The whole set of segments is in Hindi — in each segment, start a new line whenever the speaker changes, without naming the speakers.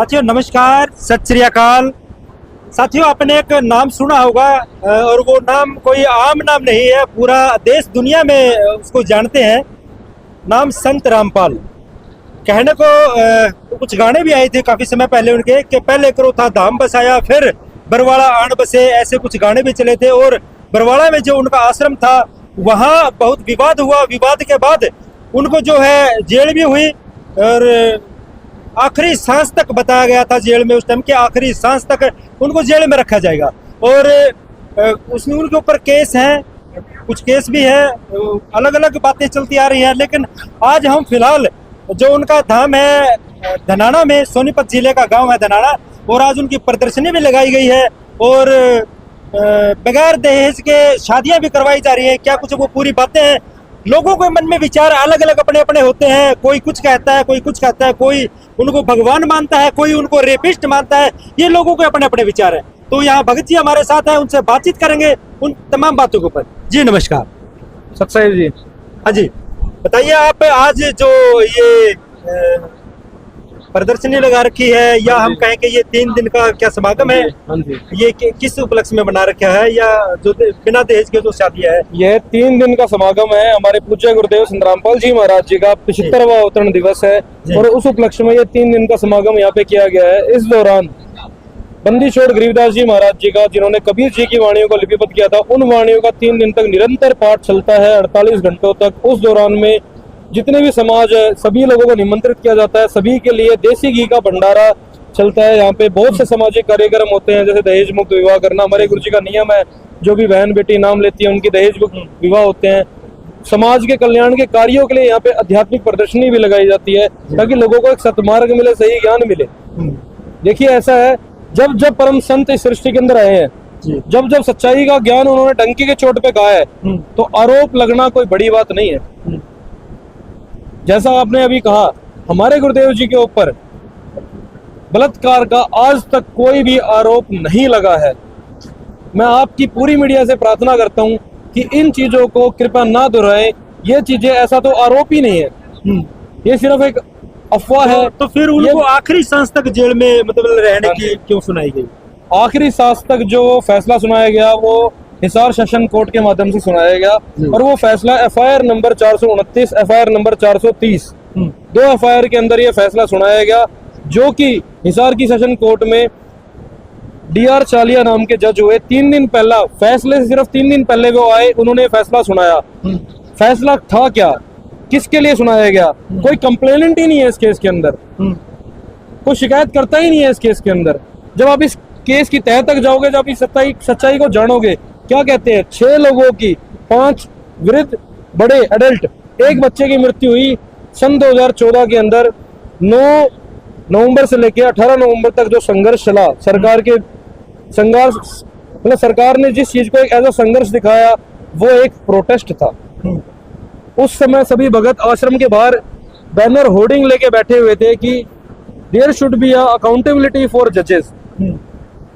साथियों नमस्कार, सत श्री अकाल। साथियों आपने एक नाम सुना होगा और वो नाम कोई आम नाम नहीं है, पूरा देश दुनिया में उसको जानते हैं। नाम संत रामपाल। कहने को कुछ गाने भी आए थे काफी समय पहले उनके कि पहले करो था धाम बसाया, फिर बरवाड़ा आन बसे, ऐसे कुछ गाने भी चले थे। और बरवाड़ा में जो उनका आश्रम था वहाँ बहुत विवाद हुआ। विवाद के बाद उनको जो है जेल भी हुई और आखिरी सांस तक बताया गया था जेल में उस टाइम के आखिरी सांस तक उनको जेल में रखा जाएगा। और उसमें उनके ऊपर केस हैं, कुछ केस भी है, अलग अलग बातें चलती आ रही हैं। लेकिन आज हम फिलहाल जो उनका धाम है धनाना में, सोनीपत जिले का गांव है धनाना, और आज उनकी प्रदर्शनी भी लगाई गई है और बगैर दहेज के शादियां भी करवाई जा रही है। क्या कुछ वो पूरी बातें हैं। लोगों के मन में विचार अलग अलग अपने अपने होते हैं। कोई कुछ कहता है, कोई कुछ कहता है, कोई उनको भगवान मानता है, कोई उनको रेपिस्ट मानता है। ये लोगों के अपने अपने विचार हैं। तो यहाँ भगत जी हमारे साथ हैं, उनसे बातचीत करेंगे उन तमाम बातों के ऊपर। जी नमस्कार।
सत्साई जी।
हाँ जी, बताइए आप आज जो ये प्रदर्शनी लगा रखी है, या हम कहें कि ये 3 दिन का क्या समागम है,
हाँ जी।
ये किस उपलक्ष्य में बना रखा है, या जो बिना दहेज के जो शादियां है?
यह 3 दिन का समागम है। हमारे पूज्य गुरुदेव संत रामपाल जी महाराज जी का 75वां अवतरण दिवस है और उस उपलक्ष्य में ये 3 दिन का समागम यहाँ पे किया गया है। इस दौरान बंदी छोड़ गरीबदास जी महाराज जी का, जिन्होंने कबीर जी की वाणियों को लिपिबद्ध किया था, उन वाणियों का 3 दिन तक निरंतर पाठ चलता है, 48 घंटों तक। उस दौरान में जितने भी समाज है सभी लोगों को निमंत्रित किया जाता है। सभी के लिए देसी घी का भंडारा चलता है। यहाँ पे बहुत से सामाजिक कार्यक्रम होते हैं, जैसे दहेज मुक्त विवाह करना हमारे गुरु जी का नियम है। जो भी बहन बेटी नाम लेती है उनकी दहेज मुक्त विवाह होते हैं। समाज के कल्याण के कार्यों के लिए यहाँ पे आध्यात्मिक प्रदर्शनी भी लगाई जाती है ताकि लोगों को एक सतमार्ग मिले, सही ज्ञान मिले। देखिए ऐसा है, जब जब परम संत इस सृष्टि के अंदर आए हैं, जब जब सच्चाई का ज्ञान उन्होंने डंकी के चोट पे कहा है, तो आरोप लगना कोई बड़ी बात नहीं है। जैसा आपने अभी कहा, हमारे गुरुदेव जी के ऊपर बलात्कार का आज तक कोई भी आरोप नहीं लगा है। मैं आपकी पूरी मीडिया से प्रार्थना करता हूं कि इन चीजों को कृपया ना दोहराएं। ये चीजें ऐसा तो आरोप ही नहीं है, ये सिर्फ एक अफवाह है।
तो फिर उनको आखिरी सांस तक जेल में मतलब रहने की क्यों सुनाई गई?
आखिरी सांस तक जो फैसला सुनाया गया वो हिसार सेशन कोर्ट के माध्यम से सुनाया गया और वो फैसला FIR number 429, FIR number 430, 2 FIR के अंदर ये फैसला सुनाया गया, जो कि हिसार की सेशन कोर्ट में DR चालिया नाम के जज हुए। 3 दिन पहला फैसले से सिर्फ 3 दिन पहले वो आए, उन्होंने फैसला सुनाया। फैसला था क्या, किसके लिए सुनाया गया? कोई कंप्लेनेंट ही नहीं है इस केस के अंदर, कोई शिकायत करता ही नहीं है इस केस के अंदर। जब आप इस केस की तह तक जाओगे, जब इस सच्चाई को जानोगे, क्या कहते हैं, 6 लोगों की, 5 वृद्ध बड़े एडल्ट, 1 बच्चे की मृत्यु हुई सन 2014 के अंदर। 9 नवंबर से लेकर 18 नवंबर तक जो संघर्ष चला, सरकार के संघर्ष मतलब सरकार ने जिस चीज को एक एज अ संघर्ष दिखाया वो एक प्रोटेस्ट था। उस समय सभी भगत आश्रम के बाहर बैनर होर्डिंग लेके बैठे हुए थे कि there should be accountability for जजेस।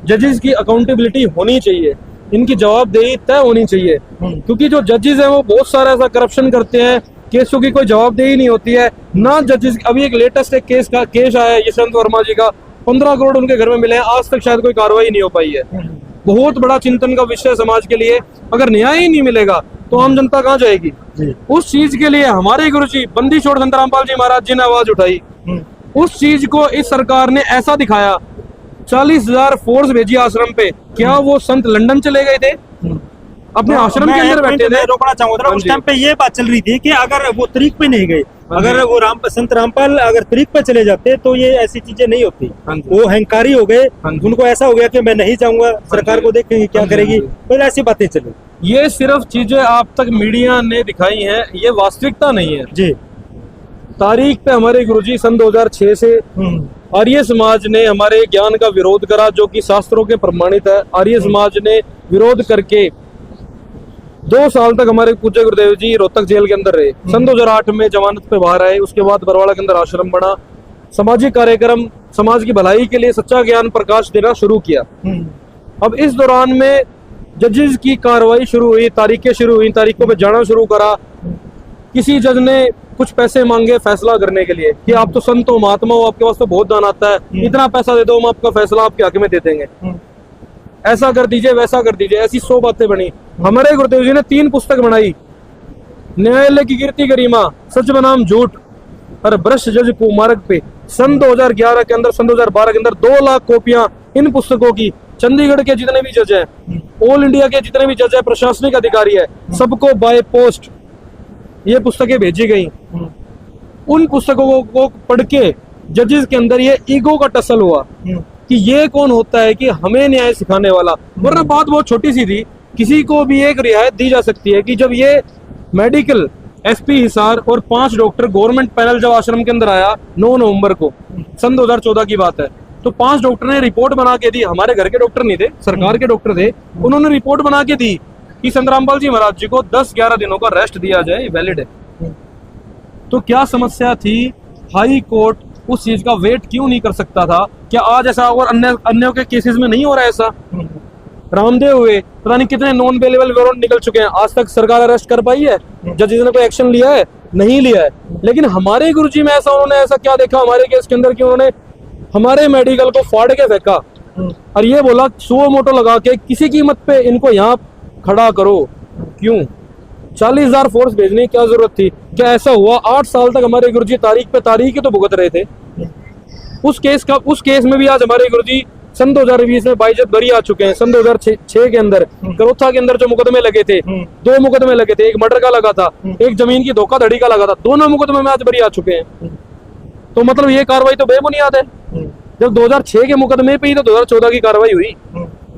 जजेस की अकाउंटेबिलिटी होनी चाहिए, इनकी जवाबदेही तय होनी चाहिए, क्योंकि जो जजेस हैं वो बहुत सारा ऐसा करप्शन करते हैं, केसों की कोई जवाबदेही नहीं होती है ना जजेस। अभी एक लेटेस्ट एक केस आया है यशवंत वर्मा जी का, 15 करोड़ उनके घर में मिले हैं, आज तक शायद कोई कार्रवाई नहीं हो पाई है। बहुत बड़ा चिंतन का विषय समाज के लिए। अगर न्याय ही नहीं मिलेगा तो आम जनता कहाँ जाएगी? उस चीज के लिए हमारे गुरु जी बंदी छोड़ संत रामपाल जी महाराज जी ने आवाज उठाई। उस चीज को इस सरकार ने ऐसा दिखाया, 40,000 फोर्स भेजी आश्रम पे। क्या वो संत लंदन चले गए थे? अपने आश्रम के अंदर बैठे थे।
रोकना चाहूंगा, उस टाइम पे ये बात चल रही थी कि अगर वो तरीक पे नहीं गए, अगर वो संत रामपाल अगर तरीक पे चले जाते तो ये ऐसी चीजें नहीं होती। वो अहंकारी हो गए, उनको ऐसा हो गया कि मैं नहीं जाऊंगा, सरकार को देखेंगे क्या करेगी, फिर ऐसी बातें चली।
ये सिर्फ चीजें आप तक मीडिया ने दिखाई हैं, ये वास्तविकता नहीं है
जी।
तारीख पे हमारे गुरुजी सन 2006 से आर्य समाज ने हमारे ज्ञान का विरोध करा, जो कि शास्त्रों के प्रमाणित है। आर्य समाज ने विरोध करके 2 साल तक हमारे पूज्य गुरुदेव जी रोहतक जेल के अंदर रहे। सन 2008 में जमानत पे बाहर आए। उसके बाद बरवाड़ा के अंदर आश्रम बना, सामाजिक कार्यक्रम, समाज की भलाई के लिए सच्चा ज्ञान प्रकाश देना शुरू किया। अब इस दौरान में जजेस की कार्रवाई शुरू हुई, तारीखें शुरू हुई, तारीखों पे जाना शुरू करा। किसी जज ने कुछ पैसे मांगे फैसला करने के लिए कि आप तो संत हो, महात्मा हो, आपके पास तो बहुत दान आता है, इतना पैसा दे दो, हम आपका फैसला आपके हक में दे देंगे, ऐसा कर दीजिए, वैसा कर दीजिए, ऐसी 100 बातें बनी। हमारे गुरुदेव जी ने 3 पुस्तक बनाई, न्यायालय की कीर्ति गरिमा, सच बनाम झूठ और भ्रष्ट जज को मार्ग पे। सन 2011 के अंदर, सन 2012 के अंदर 2 लाख कॉपियां इन पुस्तकों की चंडीगढ़ के जितने भी जज हैं, ऑल इंडिया के जितने भी जज है, प्रशासनिक अधिकारी है, सबको बाय पोस्ट ये पुस्तकें भेजी गई। उन पुस्तकों को पढ़ के जजेस के अंदर ये ईगो का टसल हुआ कि ये कौन होता है कि हमें न्याय सिखाने वाला। वरना बात बहुत छोटी सी थी, किसी को भी एक रियायत दी जा सकती है कि जब ये मेडिकल एसपी हिसार और 5 डॉक्टर गवर्नमेंट पैनल जब आश्रम के अंदर आया 9 नवंबर को, सन 2014 की बात है, तो 5 डॉक्टर ने रिपोर्ट बना के दी। हमारे घर के डॉक्टर नहीं थे, सरकार के डॉक्टर थे। उन्होंने रिपोर्ट बना के दी कि संत रामपाल जी महाराज जी को 10-11 दिनों का रेस्ट दिया जाए, वैलिड है। तो क्या समस्या थी? हाई कोर्ट उस चीज का वेट क्यों नहीं कर सकता था? क्या आज ऐसा और अन्य के केसेस में नहीं हो रहा है ऐसा? रामदेव हुए, पता नहीं कितने नॉन अवेलेबल वारंट निकल चुके हैं, आज तक सरकार अरेस्ट कर पाई है? जजेस ने कोई एक्शन लिया है? नहीं लिया है। लेकिन हमारे गुरुजी में ऐसा, उन्होंने ऐसा क्या देखा हमारे केस के अंदर कि उन्होंने हमारे मेडिकल को फाड़ के फेंका और ये बोला सुओ मोटो लगा के किसी कीमत पे इनको यहाँ खड़ा करो। क्यों? 40,000 फोर्स भेजने की क्या जरूरत थी? क्या ऐसा हुआ? 8 साल तक हमारे गुरुजी तारीख पे तारीख तो भुगत रहे थे। उस केस में भी आज हमारे गुरुजी सन 2020 में बाइज्जत बरी आ चुके हैं। सन 2006 के अंदर करोथा के अंदर जो मुकदमे लगे थे, 2 मुकदमे लगे थे, एक मर्डर का लगा था, एक जमीन की धोखाधड़ी का लगा था, दोनों मुकदमे में आज बरी आ चुके हैं। तो मतलब ये कार्रवाई तो बेबुनियाद है। जब 2006 के मुकदमे पे ही तो 2014 की कार्रवाई हुई,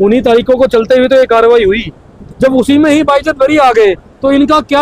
उन्हीं तारीखों को चलते हुए तो ये कार्रवाई हुई। जब उसी में ही बाइज्जत बरी आ गए तो इनका क्या